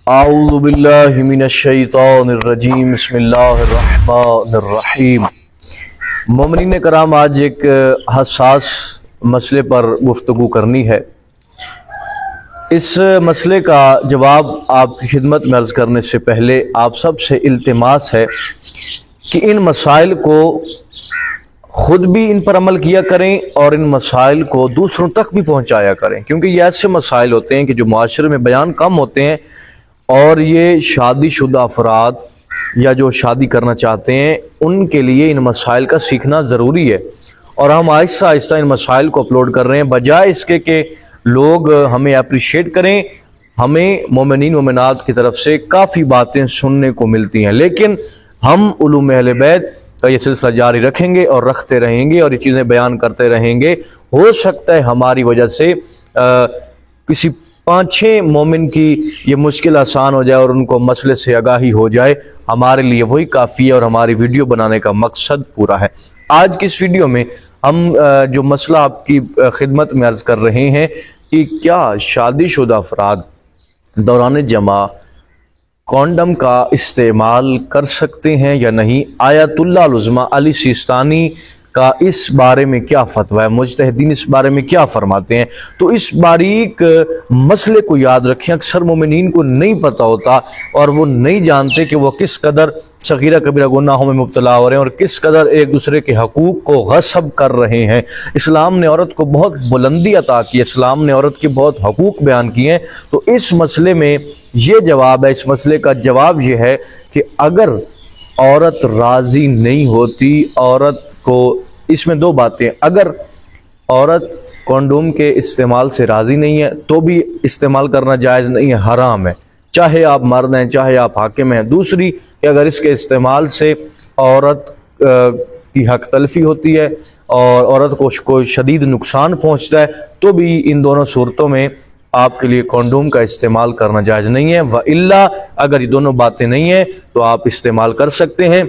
اعوذ باللہ من الشیطان الرجیم بسم اللہ الرحمن الرحیم۔ مومنین کرام، آج ایک حساس مسئلے پر گفتگو کرنی ہے۔ اس مسئلے کا جواب آپ کی خدمت میں عرض کرنے سے پہلے آپ سب سے التماس ہے کہ ان مسائل کو خود بھی ان پر عمل کیا کریں اور ان مسائل کو دوسروں تک بھی پہنچایا کریں، کیونکہ یہ ایسے مسائل ہوتے ہیں کہ جو معاشرے میں بیان کم ہوتے ہیں، اور یہ شادی شدہ افراد یا جو شادی کرنا چاہتے ہیں ان کے لیے ان مسائل کا سیکھنا ضروری ہے، اور ہم آہستہ آہستہ ان مسائل کو اپلوڈ کر رہے ہیں بجائے اس کے کہ لوگ ہمیں اپریشیٹ کریں۔ ہمیں مومنین مومنات کی طرف سے کافی باتیں سننے کو ملتی ہیں، لیکن ہم علوم اہل بیت کا یہ سلسلہ جاری رکھیں گے اور رکھتے رہیں گے اور یہ چیزیں بیان کرتے رہیں گے۔ ہو سکتا ہے ہماری وجہ سے کسی 5-6 مومن کی یہ مشکل آسان ہو جائے اور ان کو مسئلے سے آگاہی ہو جائے، ہمارے لیے وہی کافی ہے اور ہماری ویڈیو بنانے کا مقصد پورا ہے۔ آج کی اس ویڈیو میں ہم جو مسئلہ آپ کی خدمت میں عرض کر رہے ہیں کہ کیا شادی شدہ افراد دوران جمع کونڈم کا استعمال کر سکتے ہیں یا نہیں؟ آیت اللہ العظمیٰ علی سیستانی کا اس بارے میں کیا فتویٰ ہے، مجتہدین اس بارے میں کیا فرماتے ہیں؟ تو اس باریک مسئلے کو یاد رکھیں۔ اکثر مومنین کو نہیں پتہ ہوتا اور وہ نہیں جانتے کہ وہ کس قدر صغیرہ کبیرہ گناہوں میں مبتلا ہو رہے ہیں اور کس قدر ایک دوسرے کے حقوق کو غصب کر رہے ہیں۔ اسلام نے عورت کو بہت بلندی عطا کی، اسلام نے عورت کے بہت حقوق بیان کیے ہیں۔ تو اس مسئلے میں یہ جواب ہے، اس مسئلے کا جواب یہ ہے کہ اگر عورت راضی نہیں ہوتی، عورت کو اس میں 2 باتیں، اگر عورت کونڈوم کے استعمال سے راضی نہیں ہے تو بھی استعمال کرنا جائز نہیں ہے، حرام ہے، چاہے آپ مرد ہیں چاہے آپ حاکم ہیں۔ دوسری کہ اگر اس کے استعمال سے عورت کی حق تلفی ہوتی ہے اور عورت کو کوئی شدید نقصان پہنچتا ہے تو بھی ان دونوں صورتوں میں آپ کے لیے کونڈوم کا استعمال کرنا جائز نہیں ہے۔ وَإِلَّا اگر یہ دونوں باتیں نہیں ہیں تو آپ استعمال کر سکتے ہیں۔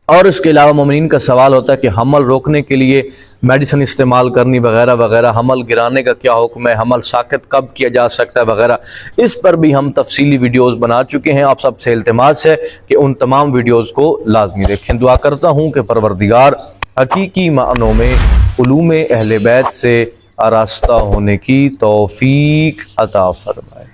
اور اس کے علاوہ مومنین کا سوال ہوتا ہے کہ حمل روکنے کے لیے میڈیسن استعمال کرنی وغیرہ وغیرہ، حمل گرانے کا کیا حکم ہے، حمل ساقط کب کیا جا سکتا ہے وغیرہ، اس پر بھی ہم تفصیلی ویڈیوز بنا چکے ہیں۔ آپ سب سے التماس ہے کہ ان تمام ویڈیوز کو لازمی دیکھیں۔ دعا کرتا ہوں کہ پروردگار حقیقی معنوں میں علوم اہل بیت سے آراستہ ہونے کی توفیق عطا فرمائے۔